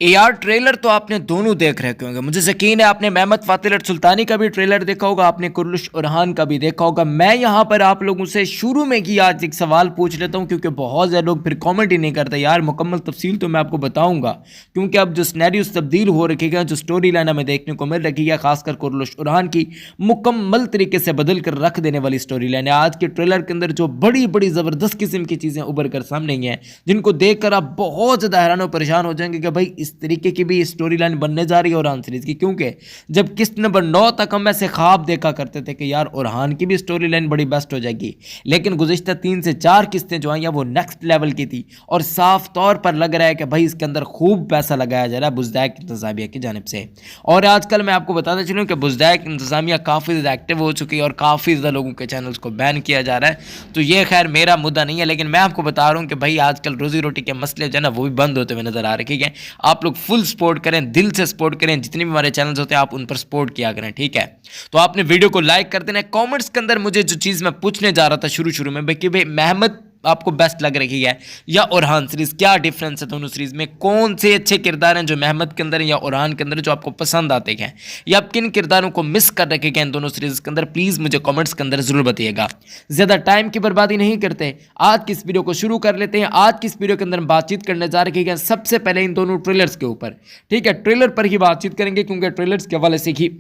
यार ट्रेलर तो आपने दोनों देख रखे होंगे, मुझे यकीन है आपने मेहमद फातिल सुल्तानी का भी ट्रेलर देखा होगा, आपने कुर्लुश उरहान का भी देखा होगा। मैं यहाँ पर आप लोगों से शुरू में ही आज एक सवाल पूछ लेता हूँ, क्योंकि बहुत ज़्यादा लोग फिर कमेंट ही नहीं करते। यार मुकम्मल तफसील तो मैं आपको बताऊँगा, क्योंकि अब जो स्नैरियोस तब्दील हो रखी है, जो स्टोरी लाइन हमें देखने को मिल रही है, खासकर कुर्लुश उरहान की मुकम्मल तरीके से बदल कर रख देने वाली स्टोरी लाइन है। आज के ट्रेलर के अंदर जो बड़ी बड़ी ज़बरदस्त किस्म की चीज़ें उभर कर सामने आई हैं, जिनको देख कर आप बहुत ज़्यादा हैरान और परेशान हो जाएंगे कि भाई इस तरीके की भी स्टोरी लाइन बनने जा रही है ओरहान सीरीज की। क्योंकि जब किस्त नंबर 9 तक हम ऐसे ख्वाब देखा करते थे कि यार ओरहान की भी स्टोरी लाइन बड़ी बेस्ट हो जाएगी, लेकिन गुज़िश्ता 3 से 4 किस्तें जो आई हैं वो नेक्स्ट लेवल की थी, और साफ तौर पर लग रहा है कि भाई इसके अंदर खूब पैसा लगाया जा रहा है बुज़दायक इंतज़ामिया की जानिब से। और आजकल मैं आपको बताता चलूँ कि बुज़दायक इंतज़ामिया काफ़ी ज़्यादा एक्टिव हो चुकी है और काफ़ी ज़्यादा लोगों के चैनल्स को बैन किया जा रहा है। तो ये खैर मेरा मुद्दा नहीं है, लेकिन मैं आपको बता रहा हूँ कि भाई आजकल रोजी रोटी के मसले जो है ना वो भी बंद होते हुए नजर आ रहे हैं। आप लोग फुल सपोर्ट करें, दिल से सपोर्ट करें, जितने भी हमारे चैनल्स होते हैं आप उन पर सपोर्ट किया करें, ठीक है। तो आपने वीडियो को लाइक कर देना। कमेंट्स के अंदर मुझे जो चीज़ मैं पूछने जा रहा था शुरू में कि भाई मेहमद आपको बेस्ट लग रही है या ओरहान सीरीज, क्या डिफरेंस है दोनों सीरीज में, कौन से अच्छे किरदार हैं जो मेहमद के अंदर या ओरहान के अंदर जो आपको पसंद आते हैं, या आप किन किरदारों को मिस कर रखे हैं इन दोनों सीरीज के अंदर, प्लीज़ मुझे कमेंट्स के अंदर जरूर बताइएगा। ज़्यादा टाइम की बर्बादी नहीं करते, आज की इस वीडियो को शुरू कर लेते हैं। आज की इस वीडियो के अंदर हम बातचीत करने जा रहे हैं सबसे पहले इन दोनों ट्रेलर्स के ऊपर, ठीक है। ट्रेलर पर ही बातचीत करेंगे, क्योंकि ट्रेलर्स के हवाले से ही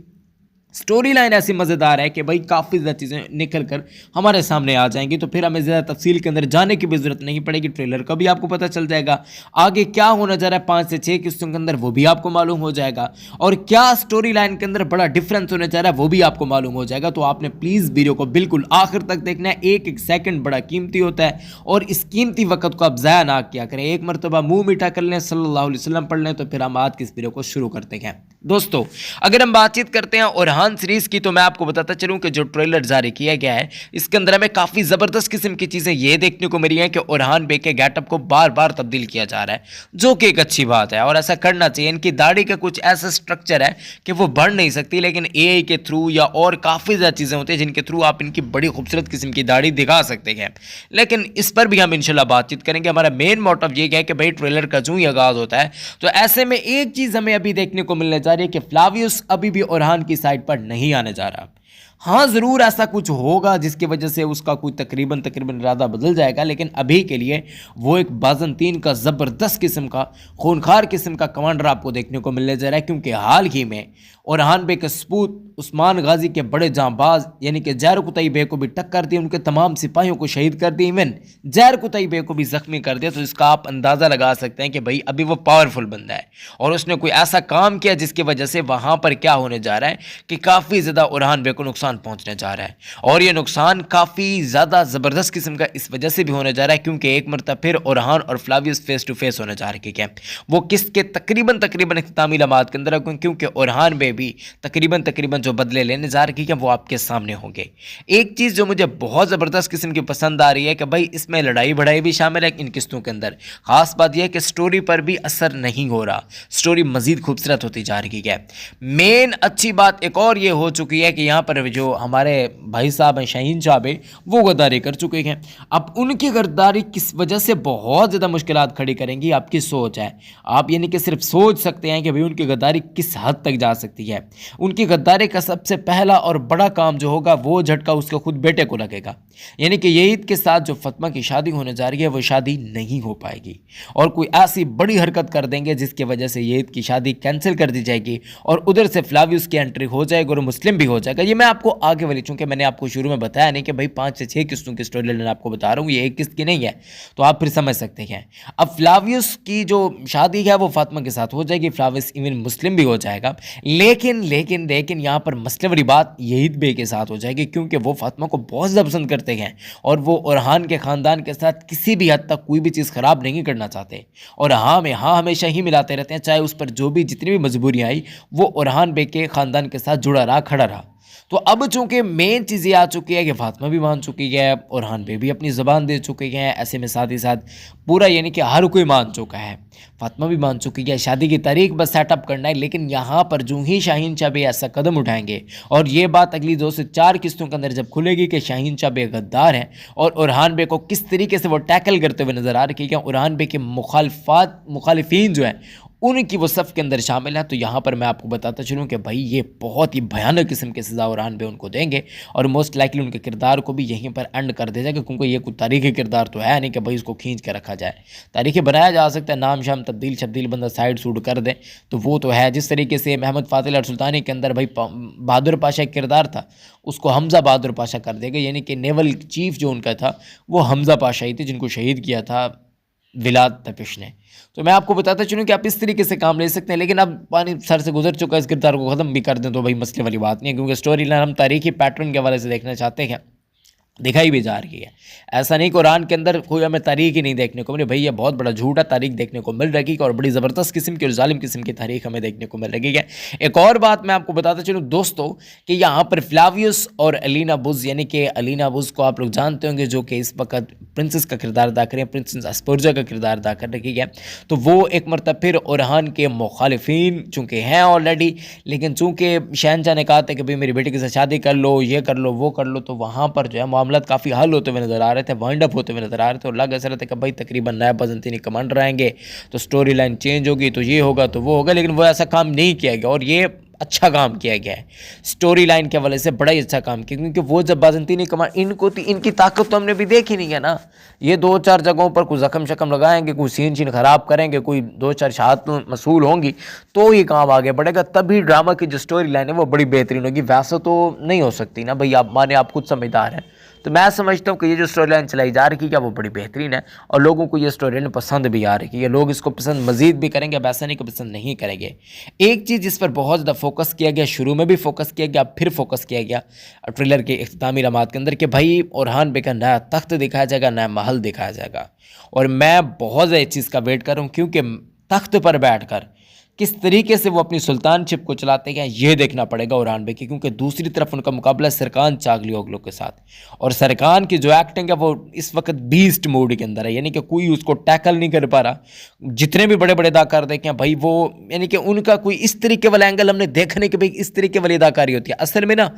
स्टोरी लाइन ऐसी मज़ेदार है कि भाई काफ़ी ज़्यादा चीज़ें निकल कर हमारे सामने आ जाएंगी, तो फिर हमें ज़्यादा तफसील के अंदर जाने की भी ज़रूरत नहीं पड़ेगी। ट्रेलर का भी आपको पता चल जाएगा, आगे क्या होने जा रहा है 5 से 6 किस्तों के अंदर वो भी आपको मालूम हो जाएगा, और क्या स्टोरी लाइन के अंदर बड़ा डिफरेंस होने जा रहा है वो भी आपको मालूम हो जाएगा। तो आपने प्लीज़ वीडियो को बिल्कुल आखिर तक देखना है, एक एक सेकंड बड़ा कीमती होता है, और इस कीमती वक्त को आप ज़ाया ना किया करें। एक मरतबा मुँह मीठा कर लें, सल्लल्लाहु अलैहि वसल्लम पढ़ लें, तो फिर हम आज की इस वीडियो को शुरू करते हैं। दोस्तों अगर हम बातचीत करते हैं ओरहान सीरीज़ की, तो मैं आपको बताता चलूं कि जो ट्रेलर जारी किया गया है इसके अंदर हमें काफ़ी ज़बरदस्त किस्म की चीज़ें ये देखने को मिली हैं कि ओरहान बे के गेटअप को बार बार तब्दील किया जा रहा है, जो कि एक अच्छी बात है और ऐसा करना चाहिए। इनकी दाढ़ी का कुछ ऐसा स्ट्रक्चर है कि वो बढ़ नहीं सकती, लेकिन एआई के थ्रू या और काफ़ी ज़्यादा चीज़ें होती हैं जिनके थ्रू आप इनकी बड़ी खूबसूरत किस्म की दाढ़ी दिखा सकते हैं। लेकिन इस पर भी हम इंशाल्लाह बातचीत करेंगे। हमारा मेन मोटिव ये है कि भाई ट्रेलर का जो ही आगाज़ होता है, तो ऐसे में एक चीज़ हमें अभी देखने को मिलने जा रही है कि फ्लावियस अभी भी ओरहान की साइड पर नहीं आने जा रहा। हाँ ज़रूर ऐसा कुछ होगा जिसकी वजह से उसका कोई तकरीबन इरादा बदल जाएगा, लेकिन अभी के लिए वो एक बाज़ंतीन का ज़बरदस्त किस्म का खूनखार किस्म का कमांडर आपको देखने को मिलने जा रहा है। क्योंकि हाल ही में ओरहान बे के सपूत उस्मान गाजी के बड़े जांबाज यानी कि ज़हर कुतई बे को भी टक्कर दी, उनके तमाम सिपाहियों को शहीद कर दिया, इवन ज़हर कुतई बे को भी ज़ख्मी कर दिया। तो इसका आप अंदाज़ा लगा सकते हैं कि भाई अभी वो पावरफुल बंदा है और उसने कोई ऐसा काम किया जिसकी वजह से वहाँ पर क्या होने जा रहा है कि काफ़ी ज़्यादा ओरहान बे को नुकसान पहुँचने जा रहा है। और ये नुकसान काफ़ी ज़्यादा ज़बरदस्त किस्म का इस वजह से भी होने जा रहा है क्योंकि एक मरतबा फिर ओरहान और फ्लावियस फेस टू फेस होने जा रहे हैं। वो किस्त के तकरीबन इख्तितामी लम्हात के अंदर, क्योंकि ओरहान बे भी तकरीबन जो बदले लेने जा रही है वो आपके सामने होंगे। एक चीज़ जो मुझे बहुत ज़बरदस्त किस्म की पसंद आ रही है कि भाई इसमें लड़ाई बढ़ाई भी शामिल है इन किस्तों के अंदर। ख़ास बात यह है कि स्टोरी पर भी असर नहीं हो रहा, स्टोरी मज़ीद खूबसूरत होती जा रही है। मेन अच्छी बात एक और ये हो चुकी है कि यहाँ पर जो हमारे भाई साहब हैं शाहीन साहब हैं वो गद्दारी कर चुके हैं। अब उनकी गद्दारी किस वजह से बहुत ज़्यादा मुश्किलात खड़ी करेंगी आपकी सोच है। आप यानी कि सिर्फ सोच सकते हैं कि भाई उनकी गद्दारी किस हद तक जा सकती है। उनकी गद्दारी का सबसे पहला और बड़ा काम जो होगा वो झटका उसके खुद बेटे को लगेगा, यानी कि यईद के साथ जो फातिमा की शादी होने जा रही है वो शादी नहीं हो पाएगी, और कोई ऐसी बड़ी हरकत कर देंगे जिसकी वजह से यईद की शादी कैंसिल कर दी जाएगी और उधर से फ्लावियस की एंट्री हो जाएगी और मुस्लिम भी हो जाएगा। ये मैं आपको आगे वाली, चूंकि मैंने आपको शुरू में बताया नहीं कि भाई 5 से 6 किस्तों की स्टोरी लाइन आपको बता रहा हूँ, ये एक किस्त की नहीं है, तो आप फिर समझ सकते हैं। अब फ्लावियस की जो शादी है वो फातिमा के साथ हो जाएगी, फ्लावियस इवन मुस्लिम भी हो जाएगा। लेकिन यहाँ पर मसले वाली बात यईद बे के साथ हो जाएगी, क्योंकि वो फातिमा को बहुत ज़्यादा पसंद करते हैं और वो ओरहान के ख़ानदान के साथ किसी भी हद तक कोई भी चीज़ ख़राब नहीं करना चाहते, और हाँ में हाँ हमेशा ही मिलाते रहते हैं, चाहे उस पर जो भी जितनी भी मजबूरियाँ आई वो ओरहान बे के ख़ानदान के साथ जुड़ा रहा, खड़ा रहा। तो अब चूंकि मेन चीज़ ये आ चुकी है कि फातिमा भी मान चुकी है, ओरहान बे भी अपनी ज़बान दे चुके हैं, ऐसे में साथ ही साथ पूरा यानी कि हर कोई मान चुका है, फातिमा भी मान चुकी है, शादी की तारीख बस सेटअप करना है। लेकिन यहाँ पर जो ही शाहीन शाह बे ऐसा कदम उठाएंगे और ये बात अगली 2 से 4 किस्तों के अंदर जब खुलेगी कि शाहीन शाह बे गद्दार हैं और ओरहान बे को किस तरीके से वो टैकल करते हुए नज़र आ रही है, ओरहान बे के मुखालिफीन जो हैं उनकी वो सफ़ के अंदर शामिल है। तो यहाँ पर मैं आपको बताता चलूँ कि भाई ये बहुत ही भयानक किस्म की सज़ा उरहान बे उनको देंगे और मोस्ट लाइकली उनके किरदार को भी यहीं पर एंड कर दिया जाएगा, क्योंकि ये कोई तारीख़ी किरदार तो है नहीं कि भाई इसको खींच के रखा जाए। तारीख़ी बनाया जा सकता है, नाम शाम तब्दील शब्दील बंदा साइड सूड कर दे तो वो तो है। जिस तरीके से महमद फ़ातिल और सुल्तानी के अंदर भाई बहादुर पाशा एक किरदार था, उसको हमज़ा बहादुर पाशा कर देगा, यानी कि नेवल चीफ जो उनका था वो हमज़ा पाशा ही थे जिनको शहीद किया था विलाद तपिश ने। तो मैं आपको बताता चलूँ कि आप इस तरीके से काम ले सकते हैं, लेकिन अब पानी सर से गुजर चुका है, इस किरदार को ख़त्म भी कर दें तो भाई मसले वाली बात नहीं है, क्योंकि स्टोरी लाइन हम तारीखी पैटर्न के हवाले से देखना चाहते हैं, दिखाई भी जा रही है। ऐसा नहीं कुरान के अंदर कोई हमें तारीख ही नहीं देखने को मिली, भाई ये बहुत बड़ा झूठा तारीख देखने को मिल रही है और बड़ी ज़बरदस्त किस्म की और जालिम किस्म की तारीख हमें देखने को मिल रही है। एक और बात मैं आपको बताता चलूँ दोस्तों कि यहाँ पर फ्लावियस और अलीना बुज़, यानी कि अलीना बुज़ को आप लोग जानते होंगे जो कि इस वक्त प्रिंसेस का किरदार अदा करें, प्रिंसेस अस्पुरजा का किरदार अदा कर रही है। तो वो एक मरतबा फिर ओरहान के मुखालिफिन चूँकि हैं ऑलरेडी, लेकिन चूँकि शहनशाह ने कहा था कि भाई मेरी बेटी के साथ शादी कर लो, ये कर लो, वो कर लो, तो वहाँ पर जो है मामला काफ़ी हल होते हुए नज़र आ रहे थे, वाइंड अप होते हुए नज़र आ रहे थे और लग ऐसा रहता है कि भाई तकरीबन नायब बाज़ंतीनी कमांडर आएंगे तो स्टोरी लाइन चेंज होगी, तो ये होगा तो वो होगा, लेकिन वो ऐसा काम नहीं किया गया और ये अच्छा काम किया गया है। स्टोरी लाइन के हवाले से बड़ा ही अच्छा काम किया, क्योंकि वो जब बाज़ंतीनी कमांड इनकी ताकत तो हमने भी देखी नहीं है ना। ये 2-4 जगहों पर कोई ज़ख्म शख्म लगाएंगे, कोई सीन शीन ख़राब करेंगे, कोई 2-4 शहादत मसूल होंगी तो ये काम आगे बढ़ेगा, तभी ड्रामा की जो स्टोरी लाइन है वो बड़ी बेहतरीन होगी। वैसे तो नहीं हो सकती ना भाई, आप माने आप खुद समझदार हैं। तो मैं समझता हूँ कि ये जो स्टोरी लाइन चलाई जा रही है वो बड़ी बेहतरीन है और लोगों को ये स्टोरी लाइन पसंद भी आ रही है, लोग इसको पसंद मज़ीद भी करेंगे, वैसा नहीं कि पसंद नहीं करेंगे। एक चीज़ जिस पर बहुत ज़्यादा फोकस किया गया, शुरू में भी फोकस किया गया, फिर फोकस किया गया ट्रेलर के इख्तितामी लम्हात के अंदर कि भाई ओरहान बे का नया तख्त दिखाया जाएगा, नया महल दिखाया जाएगा। और मैं बहुत ज़्यादा इस चीज़ का वेट कर रहा हूँ, क्योंकि तख्त पर बैठ कर किस तरीके से वो अपनी सुल्तानशिप को चलाते हैं ये देखना पड़ेगा ओरहान बे की, क्योंकि दूसरी तरफ उनका मुकाबला सरकान चागली ओगलो के साथ। और सरकान की जो एक्टिंग है वो इस वक्त बीस्ट मोड के अंदर है, यानी कि कोई उसको टैकल नहीं कर पा रहा। जितने भी बड़े बड़े अदाकार देखे भाई वो, यानी कि उनका कोई इस तरीके वाला एंगल हमने देखने कि भाई इस तरीके वाली अदाकारी होती है। असल में ना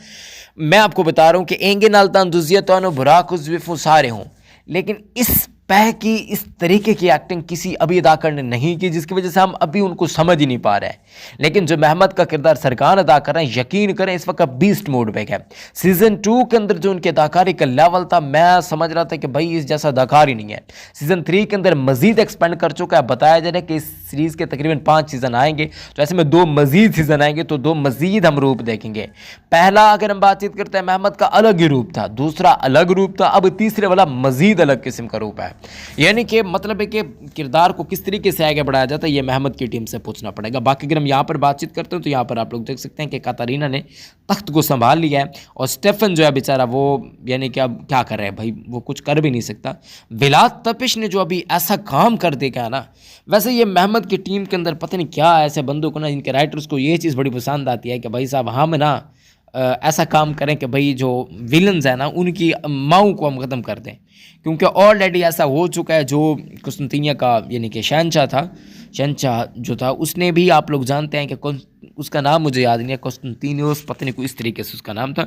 मैं आपको बता रहा हूँ कि एंगे नालतान दुजियतान बुराक उज़्विफ़ सारे हों, लेकिन इस पह की इस तरीके की एक्टिंग किसी अभी अदाकार ने नहीं की, जिसकी वजह से हम अभी उनको समझ ही नहीं पा रहे हैं। लेकिन जो महमद का किरदार सरकार अदा कर रहे हैं, यकीन करें इस वक्त बीस्ट मोड पे है। सीज़न 2 के अंदर जो उनकी अदाकारी का लेवल था, मैं समझ रहा था कि भाई इस जैसा अदाकार ही नहीं है। सीज़न 3 के अंदर मजीद एक्सपेंड कर चुका है। बताया जा रहा है कि इस सीरीज़ के तकरीबन 5 सीज़न आएंगे, तो ऐसे में 2 मजीद सीज़न आएंगे, तो 2 मजीद हम रूप देखेंगे। पहला अगर हम बातचीत करते हैं, महमद का अलग ही रूप था, दूसरा अलग रूप था, अब तीसरे वाला मजीद अलग किस्म का रूप है। यानी कि मतलब है कि किरदार को किस तरीके से आगे बढ़ाया जाता है ये महमद की टीम से पूछना पड़ेगा। बाकी अगर हम यहाँ पर बातचीत करते हैं तो यहाँ पर आप लोग देख सकते हैं कि कातरीना ने तख्त को संभाल लिया है और स्टेफन जो है बेचारा वो यानी कि अब क्या कर रहा है भाई, वो कुछ कर भी नहीं सकता। विलाद तपिश ने जो अभी ऐसा काम कर देगा ना, वैसे ये महमद की टीम के अंदर पता नहीं क्या ऐसे बंदों को ना, इनके राइटर्स को ये चीज़ बड़ी पसंद आती है कि भाई साहब हम ना ऐसा काम करें कि भाई जो विलन्स है ना उनकी माओं को हम ख़त्म कर दें, क्योंकि ऑलरेडी ऐसा हो चुका है। जो कुस्तुनतिनिया का यानी कि शहनशाह था, शहनशाह जो था उसने भी, आप लोग जानते हैं कि उसका नाम मुझे याद नहीं है, कुस्तुनतिनियोस पता नहीं कोई इस तरीके से उसका नाम था,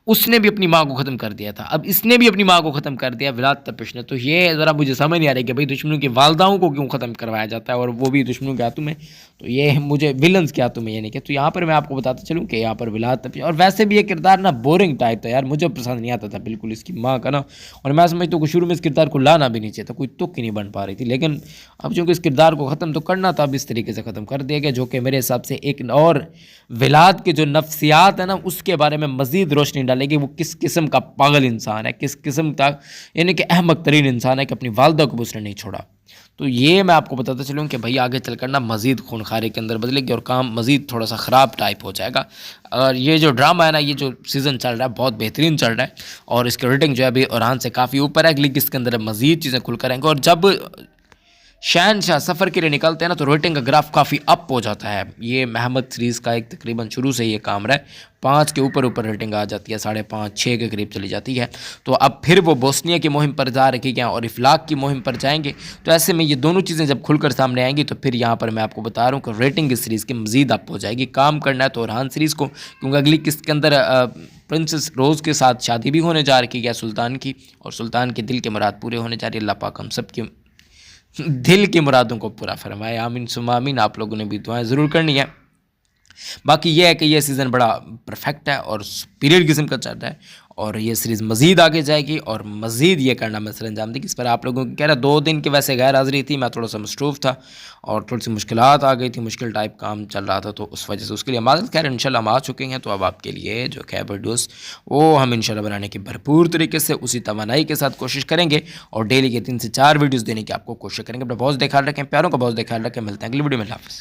उसने भी अपनी माँ को ख़त्म कर दिया था। अब इसने भी अपनी माँ को ख़त्म कर दिया विलाद तपिश ने। तो ये ज़रा मुझे समझ नहीं आ रही कि भाई दुश्मनों की वालदाओं को क्यों ख़त्म करवाया जाता है और वो भी दुश्मनों के हाथों में, तो ये मुझे विलन्स के हाथों में यानी कि। तो यहाँ पर मैं आपको बताता चलूँ कि यहाँ पर विलाद तपिश, और वैसे भी ये किरदार ना बोरिंग टाइप था यार, मुझे पसंद नहीं आता था बिल्कुल इसकी माँ का ना। और मैं समझता हूँ कि शुरू में इस किरदार को लाना भी नहीं चाहिए था, कोई तुक ही नहीं बन पा रही थी। लेकिन अब चूँकि इस किरदार को ख़त्म तो करना था, अब इस तरीके से ख़त्म कर दिया गया, जो कि मेरे हिसाब से एक और विलाद के जो नफ्सियात है ना उसके बारे में मज़ीद रोशनी डालेगी। वो किस किस्म का पागल इंसान है, किस किस्म का यानी कि अहमक तरीन इंसान है कि अपनी वालदा को उसने नहीं छोड़ा। तो ये मैं आपको बताता चलूँ कि भाई आगे चल कर ना मज़ीद खूनखारी के अंदर बदलेगी और काम मज़ीद थोड़ा सा ख़राब टाइप हो जाएगा। और ये जो ड्रामा है ना, ये जो सीज़न चल रहा है बहुत बेहतरीन चल रहा है और इसकी रेटिंग जो है अभी ओरहान से काफ़ी ऊपर है, लेकिन इसके अंदर मज़ीद चीज़ें खुल कर आएंगी। और जब शहनशाह सफ़र के लिए निकलते हैं ना तो रेटिंग का ग्राफ काफ़ी अप हो जाता है। ये महमद सीरीज़ का एक तकरीबन शुरू से ये काम रहा है, 5 के ऊपर रेटिंग आ जाती है, 5.5 6 के करीब चली जाती है। तो अब फिर वो बोस्निया की मुहिम पर जा रखी गया और इफलाक की मुहिम पर जाएंगे। तो ऐसे में ये दोनों चीज़ें जब खुलकर सामने आएंगी तो फिर यहाँ पर मैं आपको बता रहा हूँ कि रेटिंग इस सीरीज़ की मज़ीद अप हो जाएगी। काम करना है तो ओरहान सीरीज़ को, क्योंकि अगली किस्त के अंदर प्रिंसेस रोज़ के साथ शादी भी होने जा रखी है सुल्तान की, और सुल्तान के दिल के मुराद पूरे होने जा रही है। अल्लाह पाक हम सब की दिल की मुरादों को पूरा फरमाए, आमीन सुम्मा आमीन। आप लोगों ने भी दुआएं ज़रूर करनी है। बाकी ये है कि ये सीज़न बड़ा परफेक्ट है और सुपीरियर किस्म का चल रहा है, और ये सीरीज़ मज़ीद आगे जाएगी और मज़ीद ये करना मैं सर अंजाम देगी। इस पर आप लोगों की कह रहा 2 दिन की वैसे गैर हाज़िरी थी, मैं थोड़ा सा मसरूफ़ था और थोड़ी सी मुश्किलात आ गई थी, मुश्किल टाइप काम चल रहा था, तो उस वजह से उसके लिए माज़रत। खैर इंशाल्लाह हम आ चुके हैं, तो अब आपके लिए जो है वीडियोस वो हम इंशाल्लाह बनाने की भरपूर तरीके से उसी तवानाई के साथ कोशिश करेंगे, और डेली के 3 से 4 वीडियोज़ देने की आपको कोशिश करेंगे। अपना बहुत ख्याल रखें, प्यारों का बहुत ख्याल रखें। मिलते हैं अगली वीडियो में। अल्लाह हाफ़िज़।